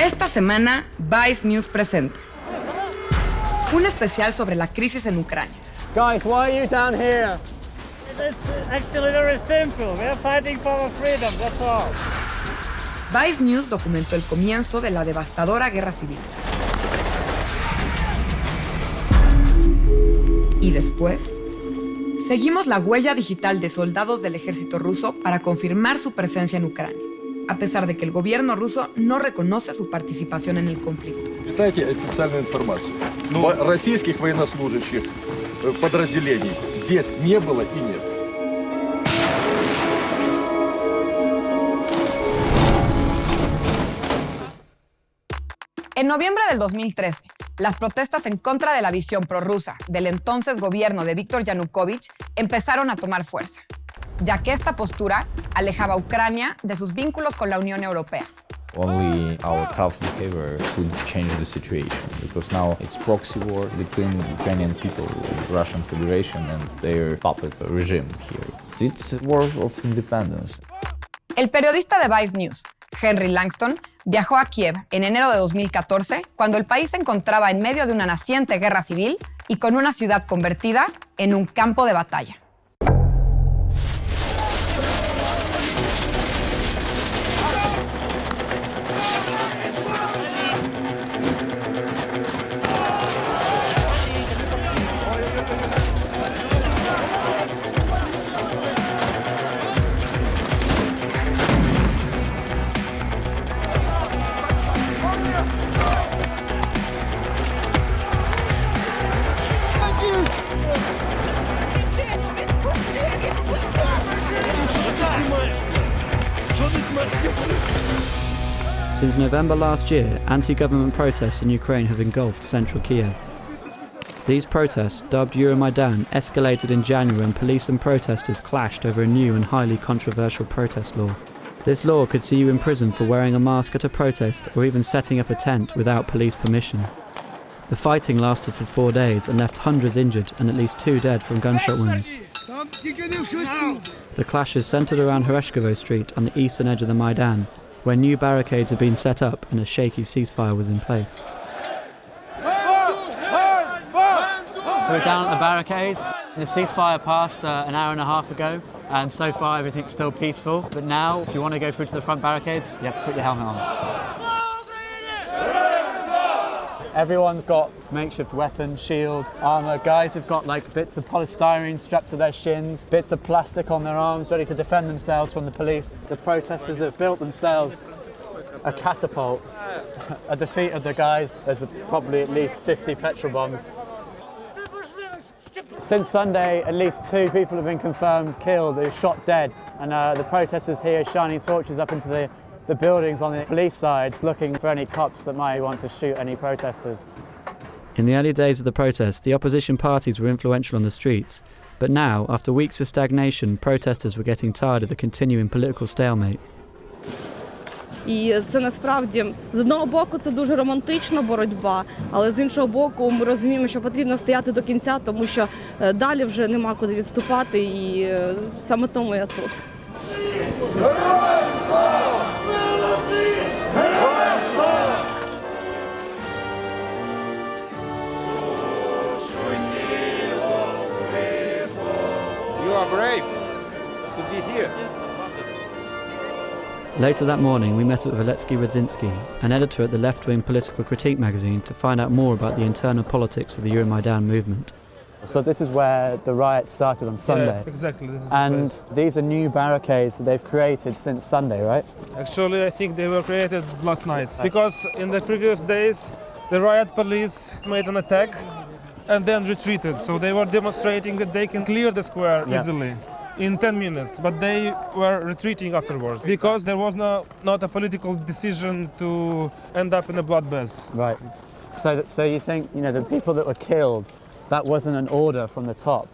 Esta semana, Vice News presenta un especial sobre la crisis en Ucrania. Guys, why are you down here? It's actually very simple. We are fighting for our freedom, that's all. Vice News documentó el comienzo de la devastadora guerra civil. Y después, seguimos la huella digital de soldados del ejército ruso para confirmar su presencia en Ucrania, a pesar de que el gobierno ruso no reconoce su participación en el conflicto. Читайте официальную информацию. Российских военнослужащих подразделений здесь не было и нет. En noviembre del 2013, las protestas en contra de la visión prorrusa del entonces gobierno de Viktor Yanukovych empezaron a tomar fuerza, ya que esta postura alejaba a Ucrania de sus vínculos con la Unión Europea. Only our tough behavior could change the situation, because now it's proxy war between Ukrainian people and Russian Federation and their puppet regime here. It's a war of independence. El periodista de Vice News, Henry Langston, viajó a Kiev en enero de 2014, cuando el país se encontraba en medio de una naciente guerra civil y con una ciudad convertida en un campo de batalla. Since November last year, anti-government protests in Ukraine have engulfed central Kiev. These protests, dubbed Euromaidan, escalated in January when police and protesters clashed over a new and highly controversial protest law. This law could see you in prison for wearing a mask at a protest or even setting up a tent without police permission. The fighting lasted for 4 days and left hundreds injured and at least 2 dead from gunshot wounds. The clashes centred around Hereshkovo Street on the eastern edge of the Maidan, where new barricades had been set up and a shaky ceasefire was in place. So we're down at the barricades. The ceasefire passed an hour and a half ago, and so far everything's still peaceful. But now, if you want to go through to the front barricades, you have to put your helmet on. Everyone's got makeshift weapons, shield, armour. Guys have got like bits of polystyrene strapped to their shins, bits of plastic on their arms, ready to defend themselves from the police. The protesters have built themselves a catapult. At the feet of the guys, there's probably at least 50 petrol bombs. Since Sunday, at least 2 people have been confirmed killed, they're shot dead. And the protesters here shining torches up into the buildings on the police sides, looking for any cops that might want to shoot any protesters. In the early days of the protests, the opposition parties were influential on the streets. But now, after weeks of stagnation, protesters were getting tired of the continuing political stalemate. І це насправді, з одного боку, це дуже романтична боротьба, але з іншого боку, ми розуміємо, що потрібно стояти до кінця, тому що далі вже нема куди відступати, і саме тому я тут. You are brave to be here. Later that morning, we met up with Alexei Radzinsky, an editor at the left-wing political critique magazine, to find out more about the internal politics of the Euromaidan movement. So this is where the riot started on Sunday. Yeah, exactly. This is and the place. These are new barricades that they've created since Sunday, right? Actually, I think they were created last night. Because in the previous days, the riot police made an attack and then retreated. So they were demonstrating that they can clear the square easily in 10 minutes, but they were retreating afterwards because there was not a political decision to end up in a bloodbath. Right. So you think, the people that were killed, that wasn't an order from the top.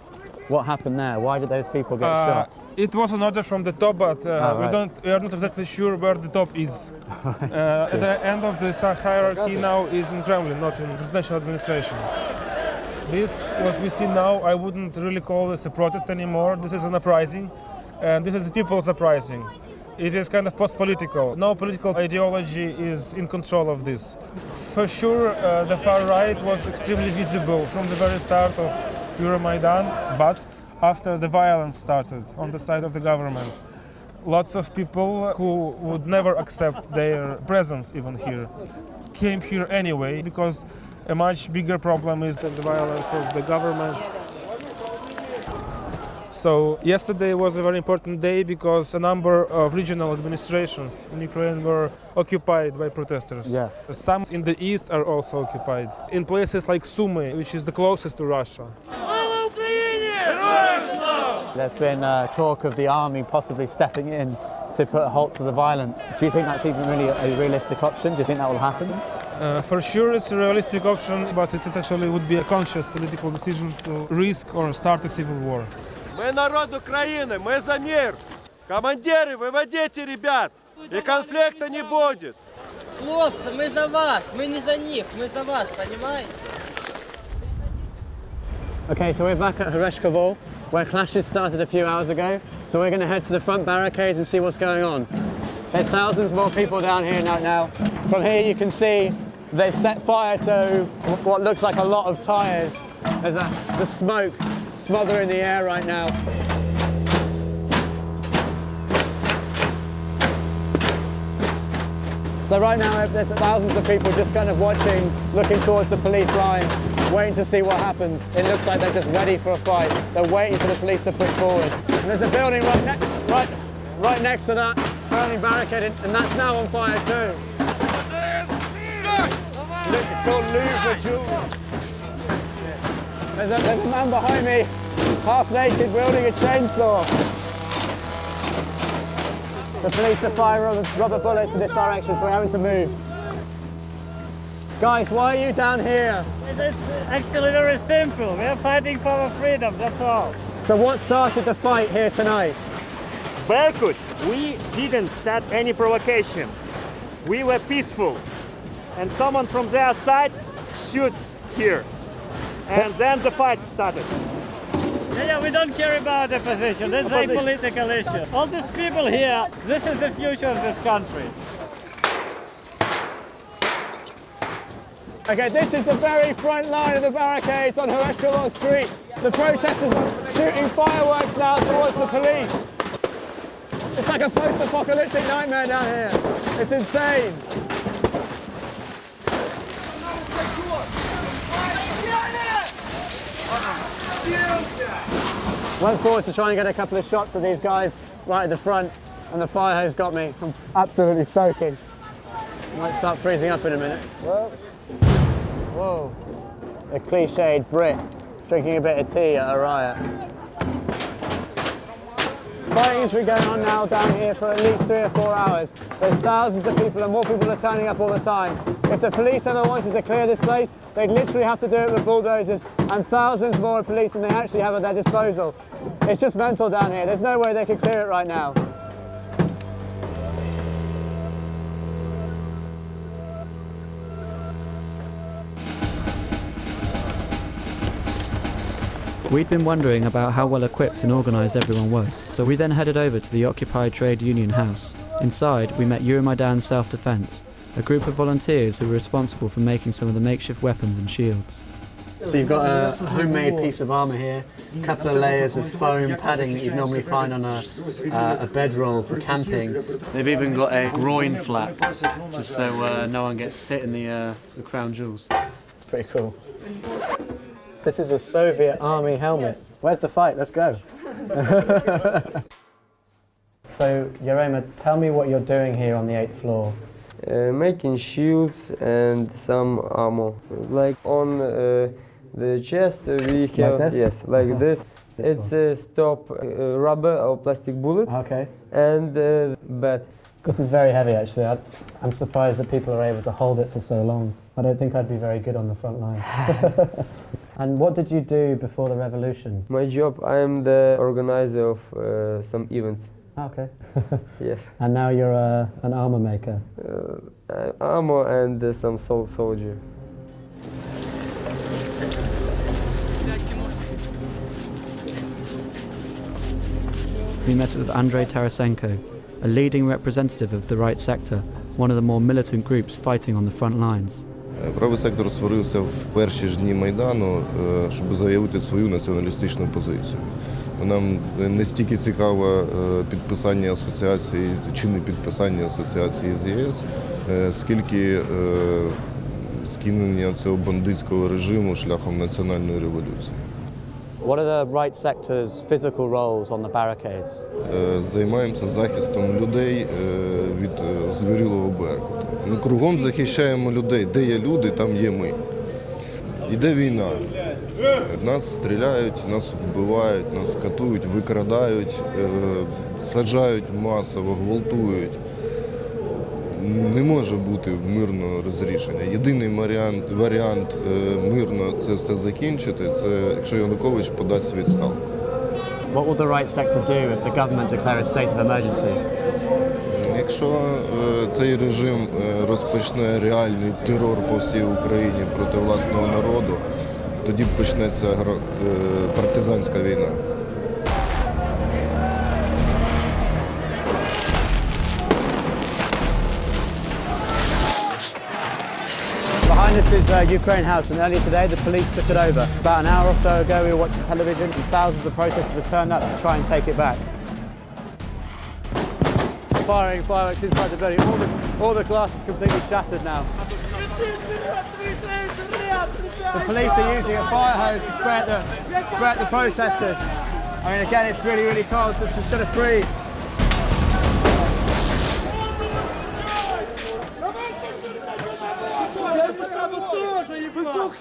What happened there? Why did those people get shot? It was an order from the top, but right. we are not exactly sure where the top is. At the end of the hierarchy now is in Kremlin, not in presidential administration. This, what we see now, I wouldn't really call this a protest anymore. This is an uprising, and this is the people's uprising. It is kind of post-political. No political ideology is in control of this. For sure, the far right was extremely visible from the very start of Euromaidan, but after the violence started on the side of the government, lots of people who would never accept their presence even here came here anyway, because a much bigger problem is the violence of the government. So yesterday was a very important day because a number of regional administrations in Ukraine were occupied by protesters. Yeah. Some in the east are also occupied. In places like Sumy, which is the closest to Russia. There's been talk of the army possibly stepping in to put a halt to the violence. Do you think that's even really a realistic option? Do you think that will happen? For sure it's a realistic option, but it actually would be a conscious political decision to risk or start a civil war. Мы народ Украины, мы за мир. Командиры, выводите ребят, и конфликта не будет. Хлопцы, мы за вас, мы не за них, мы за вас, понимаете? Okay, so we're back at Horeshkovo, where clashes started a few hours ago. So we're going to head to the front barricades and see what's going on. There's thousands more people down here now. From here you can see they've set fire to what looks like a lot of tyres. There's the smoke smothering the air right now. So right now there's thousands of people just kind of watching, looking towards the police line, waiting to see what happens. It looks like they're just ready for a fight. They're waiting for the police to push forward. And there's a building right next to that burning barricade, and that's now on fire too. It's called Louvre Jewel. There's a man behind me, half naked, wielding a chainsaw. The police are firing rubber bullets in this direction, so we're having to move. Guys, why are you down here? It's actually very simple. We are fighting for our freedom, that's all. So what started the fight here tonight? Berkut, we didn't start any provocation. We were peaceful. And someone from their side shoot here. And then the fight started. Yeah, we don't care about the position. That's a political issue. All these people here, this is the future of this country. Okay, this is the very front line of the barricades on Horeshkovo Street. The protesters are shooting fireworks now towards the police. It's like a post-apocalyptic nightmare down here. It's insane. Went forward to try and get a couple of shots of these guys right at the front, and the fire hose got me. I'm absolutely soaking. Might start freezing up in a minute. Whoa. A cliched Brit drinking a bit of tea at a riot. Fighting's been going on now down here for at least 3 or 4 hours. There's thousands of people and more people are turning up all the time. If the police ever wanted to clear this place, they'd literally have to do it with bulldozers and thousands more police than they actually have at their disposal. It's just mental down here. There's no way they could clear it right now. We'd been wondering about how well equipped and organised everyone was, so we then headed over to the occupied trade union house. Inside, we met Euromaidan Self-Defense, a group of volunteers who were responsible for making some of the makeshift weapons and shields. So you've got a homemade piece of armour here, a couple of layers of foam padding that you'd normally find on a bedroll for camping. They've even got a groin flap, just so no one gets hit in the crown jewels. It's pretty cool. This is a Soviet army helmet. Where's the fight? Let's go. So, Yerema, tell me what you're doing here on the 8th floor. Making shields and some armor. Like on the chest we have, like this? yes, like this. It's a stop rubber or plastic bullet. Okay. And bat. This is very heavy actually. I'm surprised that people are able to hold it for so long. I don't think I'd be very good on the front line. And what did you do before the revolution? My job, I am the organizer of some events. Okay. Yes. And now you're an armor maker? Armor and some soldier. We met with Andrei Tarasenko, a leading representative of the right sector, one of the more militant groups fighting on the front lines. Правий сектор створився в перші ж дні Майдану, щоб заявити свою націоналістичну позицію. Нам не стільки цікаво підписання асоціації чи не підписання асоціації з ЄС, скільки скинення цього бандитського режиму шляхом національної революції. What are the right sector's physical roles on the barricades? Займаємося захистом людей від звірілого беркуту. Ми кругом захищаємо людей. Де є люди, там є ми. Іде війна. Нас стріляють, нас вбивають, нас катують, викрадають, саджають масово, гвалтують. Не може бути мирного розрішення. Єдиний варіант мирно це все закінчити, це якщо Янукович подасть відставку. What will the right sector do if the government declare a state of emergency? Якщо цей режим розпочне реальний терор по всій Україні проти власного народу, тоді почнеться партизанська війна. Behind us is Ukraine House, and earlier today the police took it over. About an hour or so ago we were watching television and thousands of protesters have turned up to try and take it back. Firing fireworks inside the building. All the glass is completely shattered now. The police are using a fire hose to spray at the protesters. I mean, again, it's really, really cold, so it's just going to freeze.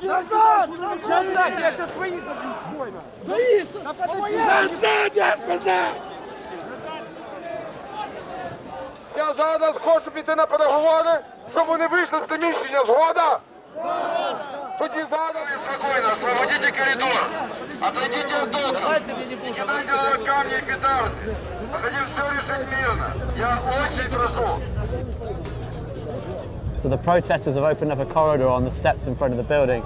Назад! Назад, я сказав! Я зараз хочу піти на переговори, щоб вони вийшли з приміщення. Згода? Тоді зараз... Спокійно, освободите коридор. Отойдите от окон. Не кидайте камни и петарды. Мы хотим все решить мирно. Я очень прошу. So the protesters have opened up a corridor on the steps in front of the building.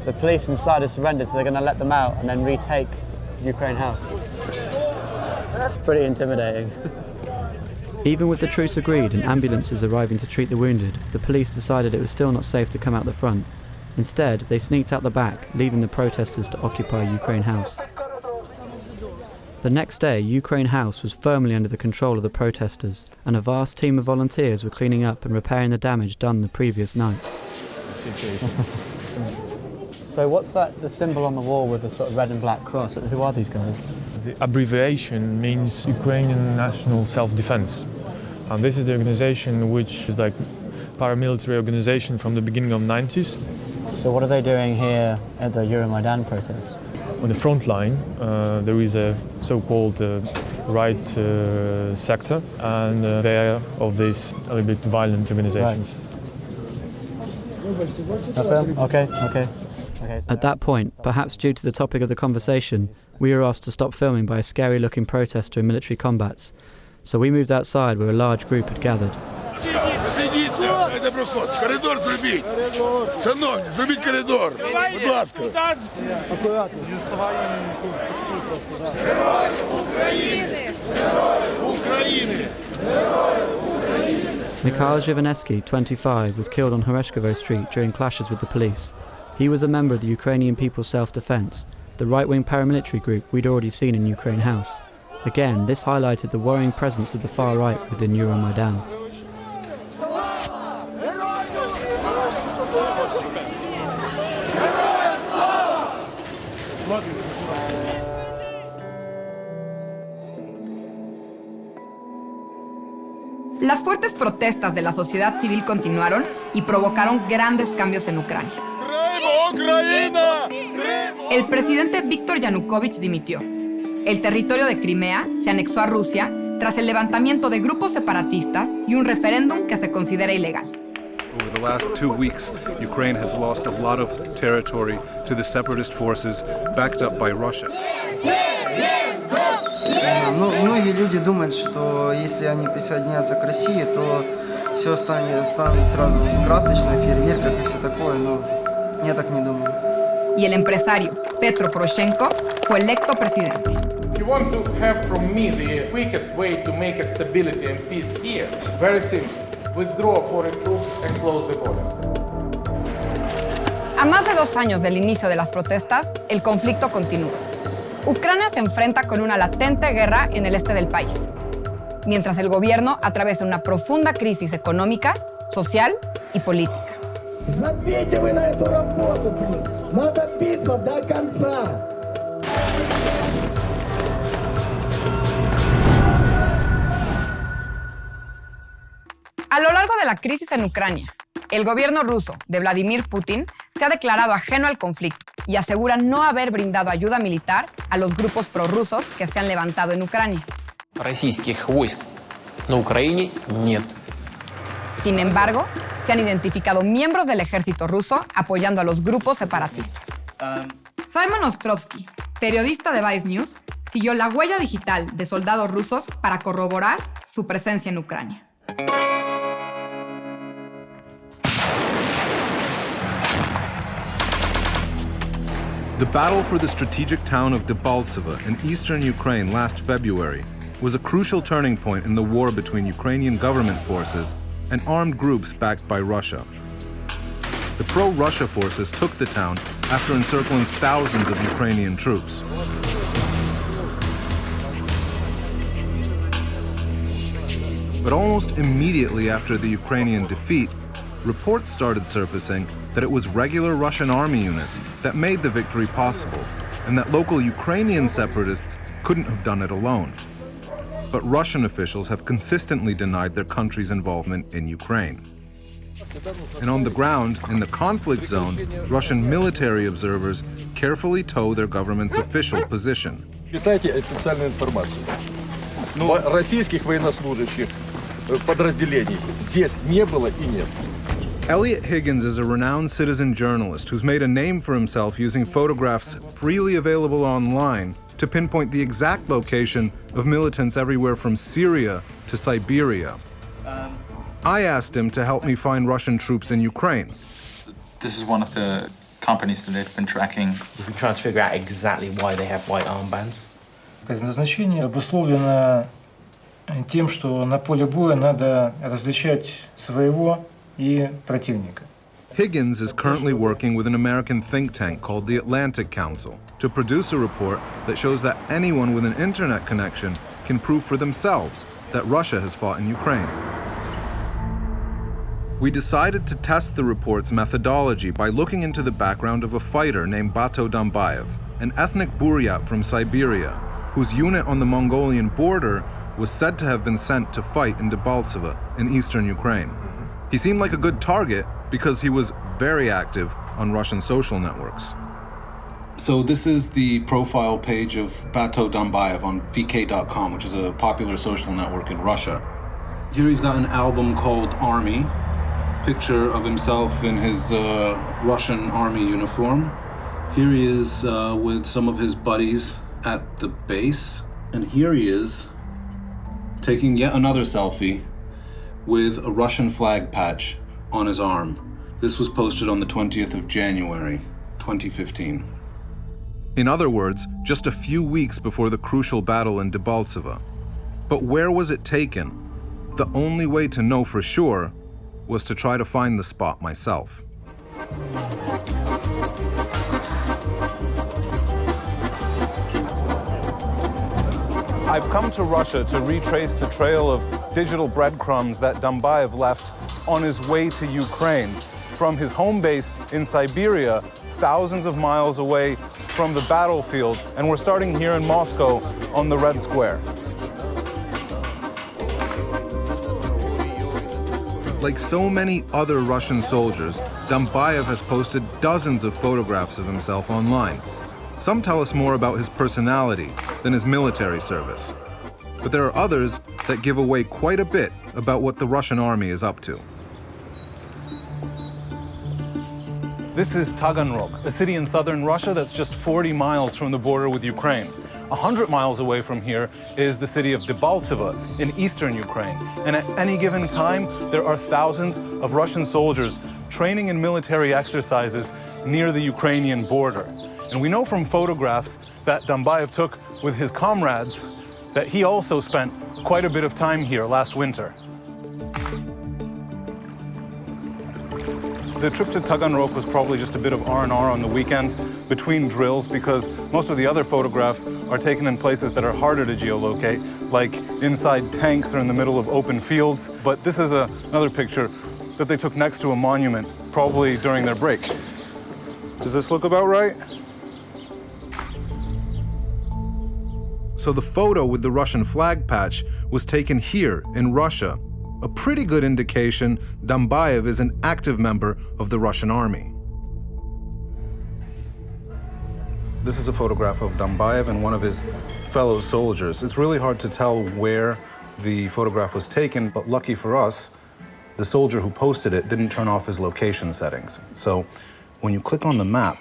The police inside have surrendered, so they're going to let them out and then retake Ukraine House. Pretty intimidating. Even with the truce agreed and ambulances arriving to treat the wounded, the police decided it was still not safe to come out the front. Instead, they sneaked out the back, leaving the protesters to occupy Ukraine House. The next day, Ukraine House was firmly under the control of the protesters, and a vast team of volunteers were cleaning up and repairing the damage done the previous night. So what's the symbol on the wall with the sort of red and black cross? Who are these guys? The abbreviation means Ukrainian National Self-Defense. And this is the organization which is like paramilitary organization from the beginning of the 90s. So what are they doing here at the Euromaidan protests? On the front line, there is a so-called right sector, and they are of these a little bit violent organizations. Right. Okay. At that point, perhaps due to the topic of the conversation, we were asked to stop filming by a scary-looking protester in military combats. So we moved outside where a large group had gathered. Коридор зробіть! Шановні, зробіть коридор! Будь ласка! Mikhail Zhivanesky, 25, was killed on Horeshkovo Street during clashes with the police. He was a member of the Ukrainian People's Self-Defense, the right-wing paramilitary group we'd already seen in Ukraine House. Again, this highlighted the worrying presence of the far right within Euromaidan. Las fuertes protestas de la sociedad civil continuaron y provocaron grandes cambios en Ucrania. El presidente Viktor Yanukovych dimitió. El territorio de Crimea se anexó a Rusia tras el levantamiento de grupos separatistas y un referéndum que se considera ilegal. Over the last 2 weeks, Ukraine has lost a lot of territory to the separatist forces backed up by Russia. Многие люди думают, что если они присоединятся к России, то все станет сразу красочно, в фейерверках и все такое, но я так не думаю. Y el empresario Petro Poroshenko fue electo presidente. want to have from me the quickest way to make a stability and peace here, very simple. Withdraw foreign troops and close the border. A más de 2 años del inicio de las protestas, el conflicto continúa. Ucrania se enfrenta con una latente guerra en el este del país, mientras el gobierno atraviesa una profunda crisis económica, social y política. Забейте вы на эту работу, блин! Надо биться до конца! A lo largo de la crisis en Ucrania, el gobierno ruso de Vladimir Putin se ha declarado ajeno al conflicto y asegura no haber brindado ayuda militar a los grupos prorrusos que se han levantado en Ucrania. Российских войск на Украине нет. Sin embargo, se han identificado miembros del ejército ruso apoyando a los grupos separatistas. Simon Ostrovsky, periodista de Vice News, siguió la huella digital de soldados rusos para corroborar su presencia en Ucrania. The battle for the strategic town of Debaltseve in eastern Ukraine last February was a crucial turning point in the war between Ukrainian government forces and armed groups backed by Russia. The pro-Russia forces took the town after encircling thousands of Ukrainian troops. But almost immediately after the Ukrainian defeat, reports started surfacing that it was regular Russian army units that made the victory possible, and that local Ukrainian separatists couldn't have done it alone. But Russian officials have consistently denied their country's involvement in Ukraine. And on the ground, in the conflict zone, Russian military observers carefully toe their government's official position. Читайте официальную информацию. Российских военнослужащих подразделений здесь не было и нет. Elliot Higgins is a renowned citizen journalist who's made a name for himself using photographs freely available online to pinpoint the exact location of militants everywhere from Syria to Siberia. I asked him to help me find Russian troops in Ukraine. This is one of the companies that they've been tracking. We've been trying to figure out exactly why they have white armbands. Предназначение обусловлено тем, что на поле боя надо различать своего и противника. Higgins is currently working with an American think tank called the Atlantic Council to produce a report that shows that anyone with an internet connection can prove for themselves that Russia has fought in Ukraine. We decided to test the report's methodology by looking into the background of a fighter named Bato Dambayev, an ethnic Buryat from Siberia, whose unit on the Mongolian border was said to have been sent to fight in Debaltseve in eastern Ukraine. He seemed like a good target because he was very active on Russian social networks. So this is the profile page of Bato Dambayev on vk.com, which is a popular social network in Russia. Here he's got an album called Army, picture of himself in his Russian army uniform. Here he is with some of his buddies at the base, and here he is taking yet another selfie with a Russian flag patch on his arm. This was posted on the 20th of January, 2015. In other words, just a few weeks before the crucial battle in Debaltseve. But where was it taken? The only way to know for sure was to try to find the spot myself. I've come to Russia to retrace the trail of digital breadcrumbs that Dambayev left on his way to Ukraine from his home base in Siberia, thousands of miles away from the battlefield, and we're starting here in Moscow on the Red Square. Like so many other Russian soldiers, Dambayev has posted dozens of photographs of himself online. Some tell us more about his personality than his military service. But there are others that give away quite a bit about what the Russian army is up to. This is Taganrog, a city in southern Russia that's just 40 miles from the border with Ukraine. 100 miles away from here is the city of Debaltseve in eastern Ukraine. And at any given time, there are thousands of Russian soldiers training in military exercises near the Ukrainian border. And we know from photographs that Dambayev took with his comrades that he also spent quite a bit of time here last winter. The trip to Taganrog was probably just a bit of R&R on the weekend between drills because most of the other photographs are taken in places that are harder to geolocate, like inside tanks or in the middle of open fields. But this is another picture that they took next to a monument, probably during their break. Does this look about right? So the photo with the Russian flag patch was taken here in Russia. A pretty good indication Dambayev is an active member of the Russian army. This is a photograph of Dambayev and one of his fellow soldiers. It's really hard to tell where the photograph was taken, but lucky for us, the soldier who posted it didn't turn off his location settings. So when you click on the map,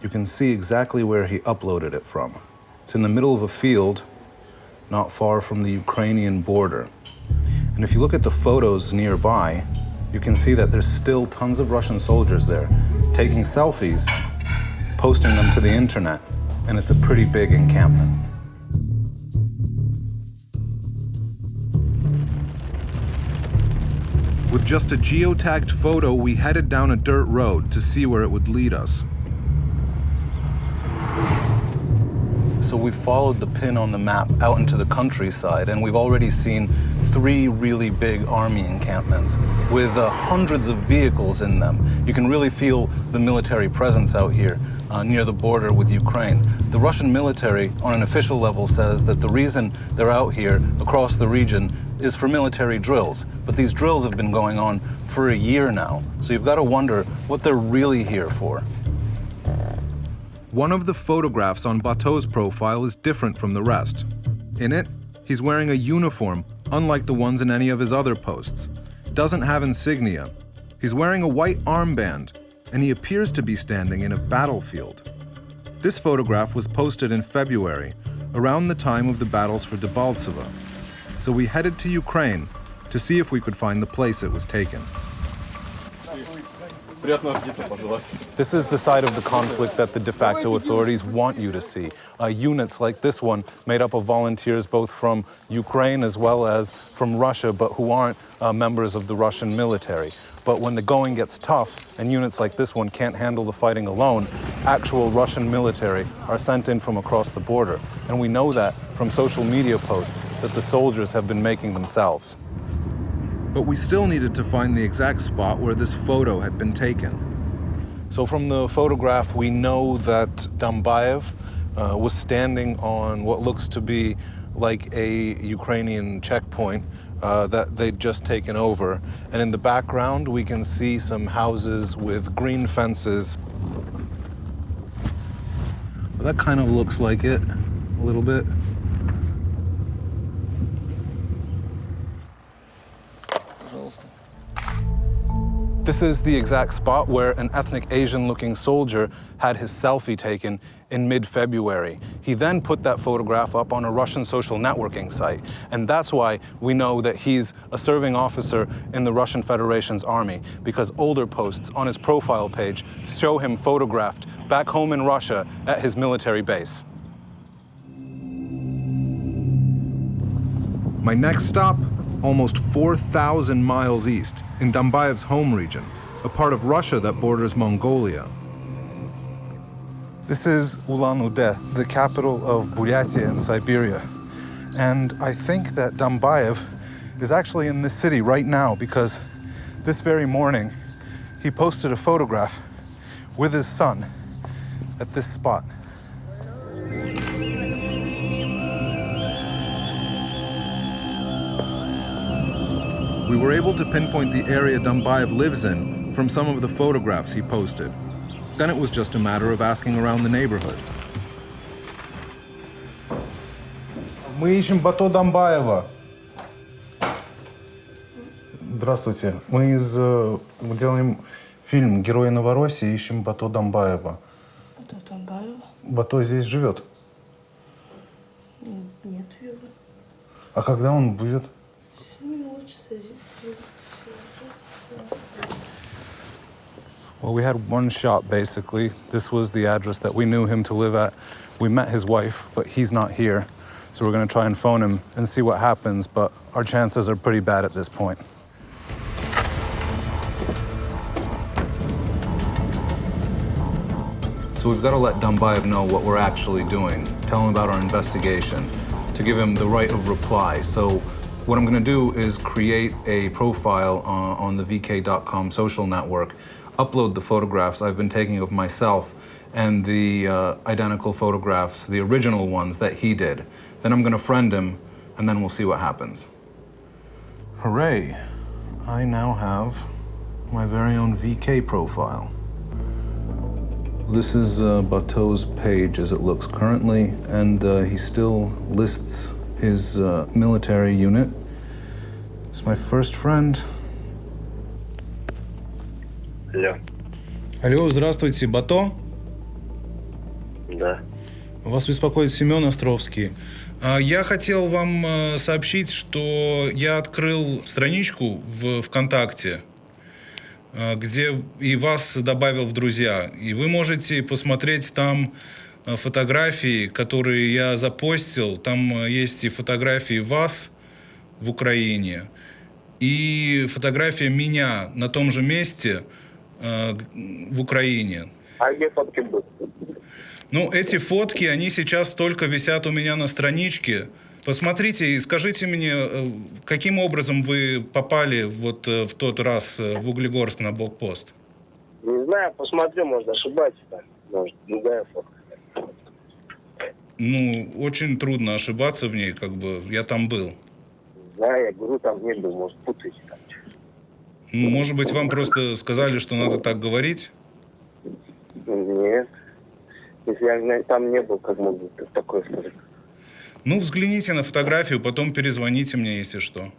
you can see exactly where he uploaded it from. It's in the middle of a field, not far from the Ukrainian border. And if you look at the photos nearby, you can see that there's still tons of Russian soldiers there taking selfies, posting them to the internet, and it's a pretty big encampment. With just a geotagged photo, we headed down a dirt road to see where it would lead us. So we followed the pin on the map out into the countryside, and we've already seen 3 really big army encampments with hundreds of vehicles in them. You can really feel the military presence out here near the border with Ukraine. The Russian military, on an official level, says that the reason they're out here across the region is for military drills. But these drills have been going on for a year now, so you've got to wonder what they're really here for. One of the photographs on Bato's profile is different from the rest. In it, he's wearing a uniform, unlike the ones in any of his other posts. Doesn't have insignia. He's wearing a white armband, and he appears to be standing in a battlefield. This photograph was posted in February, around the time of the battles for Debaltseve. So we headed to Ukraine to see if we could find the place it was taken. This is the side of the conflict that the de facto authorities want you to see. Units like this one, made up of volunteers both from Ukraine as well as from Russia, but who aren't members of the Russian military. But when the going gets tough and units like this one can't handle the fighting alone, actual Russian military are sent in from across the border. And we know that from social media posts that the soldiers have been making themselves. But we still needed to find the exact spot where this photo had been taken. So from the photograph, we know that Dambayev was standing on what looks to be like a Ukrainian checkpoint that they'd just taken over. And in the background, we can see some houses with green fences. Well, that kind of looks like it, a little bit. This is the exact spot where an ethnic Asian-looking soldier had his selfie taken in mid-February. He then put that photograph up on a Russian social networking site, and that's why we know that he's a serving officer in the Russian Federation's army, because older posts on his profile page show him photographed back home in Russia at his military base. My next stop? Almost 4,000 miles east, in Dambayev's home region, a part of Russia that borders Mongolia. This is Ulan-Ude, the capital of Buryatia in Siberia. And I think that Dambayev is actually in this city right now because this very morning he posted a photograph with his son at this spot. We were able to pinpoint the area Dambayev lives in from some of the photographs he posted. Then it was just a matter of asking around the neighborhood. Мы ищем Бато Дамбаева. Здравствуйте. Мы делаем фильм «Герои Новороссии», ищем Бато Дамбаева. Бато Дамбаева? Бато здесь живет? Нет его. А когда он будет? Well, we had one shot, basically. This was the address that we knew him to live at. We met his wife, but he's not here. So we're going to try and phone him and see what happens, but our chances are pretty bad at this point. So we've got to let Dumbayev know what we're actually doing, tell him about our investigation, to give him the right of reply. So what I'm going to do is create a profile on the vk.com social network, upload the photographs I've been taking of myself and the identical photographs, the original ones that he did. Then I'm going to friend him, and then we'll see what happens. Hooray! I now have my very own VK profile. This is Bateau's page as it looks currently, and he still lists his military unit. It's my first friend. Алло. Алло, здравствуйте, Бато? Да. Вас беспокоит Simon Ostrovsky. Я хотел вам сообщить, что я открыл страничку в ВКонтакте, где и вас добавил в друзья. И вы можете посмотреть там фотографии, которые я запостил. Там есть и фотографии вас в Украине, и фотография меня на том же месте в Украине. А где фотки будут? Ну, эти фотки, они сейчас только висят у меня на страничке. Посмотрите и скажите мне, каким образом вы попали вот в тот раз в Углегорск на блокпост? Не знаю, посмотрю, может, ошибаюсь. Может, другая фотка. Ну, очень трудно ошибаться в ней, как бы, я там был. Да, я говорю, там не был, может, путаете там. Ну, может быть, вам просто сказали, что надо так говорить? Нет. Если я там не был, как могу такое сказать? Ну, взгляните на фотографию, потом перезвоните мне, если что.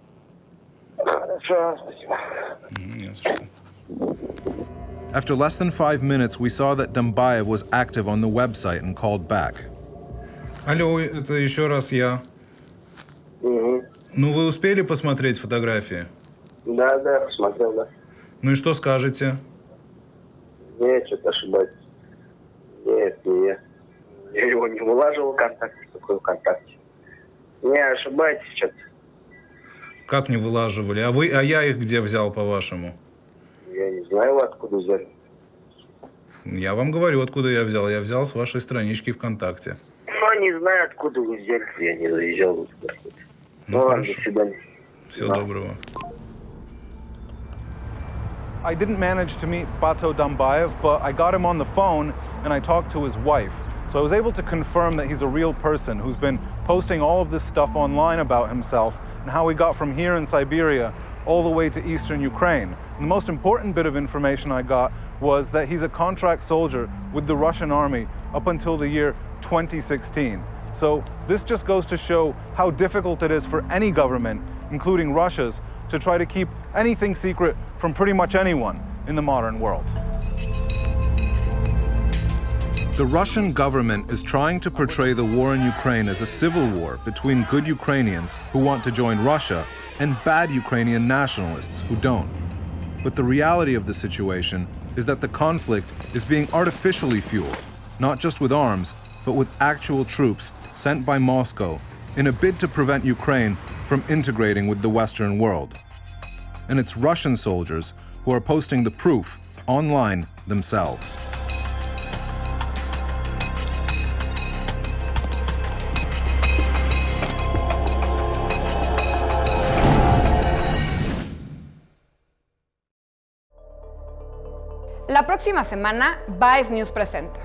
Хорошо, спасибо. Не за что. After less than 5 minutes, we saw that Dumbayev was active on the website and called back. Алло, это еще раз я. Угу. Ну, вы успели посмотреть фотографии? Да, посмотрел, да. Ну и что скажете? Нет, что-то ошибаюсь. Нет, не я. Я его не вылаживал ВКонтакте, такой ВКонтакте. Не ошибаетесь что-то. Как не вылаживали? А я их где взял, по-вашему? Я не знаю, вы откуда взяли. Я вам говорю, откуда я взял. Я взял с вашей странички ВКонтакте. Ну, не знаю, откуда вы взяли. Я не заезжал туда. Ну ладно, до свидания. Всего доброго. I didn't manage to meet Bato Dumbayev, but I got him on the phone and I talked to his wife. So I was able to confirm that he's a real person who's been posting all of this stuff online about himself and how he got from here in Siberia all the way to eastern Ukraine. And the most important bit of information I got was that he's a contract soldier with the Russian army up until the year 2016. So this just goes to show how difficult it is for any government, including Russia's, to try to keep anything secret from pretty much anyone in the modern world. The Russian government is trying to portray the war in Ukraine as a civil war between good Ukrainians who want to join Russia and bad Ukrainian nationalists who don't. But the reality of the situation is that the conflict is being artificially fueled, not just with arms, but with actual troops sent by Moscow in a bid to prevent Ukraine from integrating with the Western world. And it's Russian soldiers who are posting the proof online themselves. La próxima semana, Vice News presenta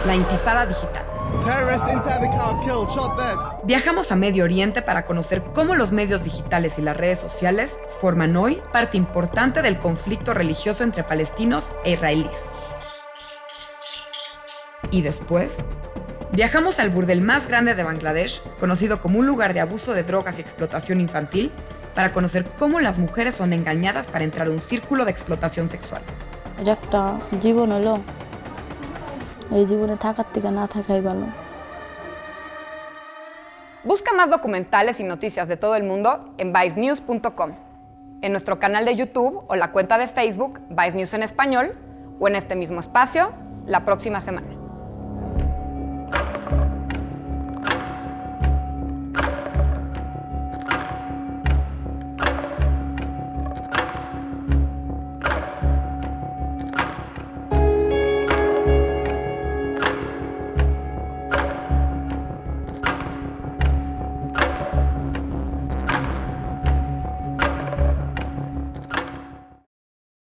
la intifada digital. Viajamos a Medio Oriente para conocer cómo los medios digitales y las redes sociales forman hoy parte importante del conflicto religioso entre palestinos e israelíes. Y después, viajamos al burdel más grande de Bangladesh, conocido como un lugar de abuso de drogas y explotación infantil, para conocer cómo las mujeres son engañadas para entrar a un círculo de explotación sexual. Busca más documentales y noticias de todo el mundo en vicenews.com. en nuestro canal de YouTube o la cuenta de Facebook Vice News en español o en este mismo espacio la próxima semana.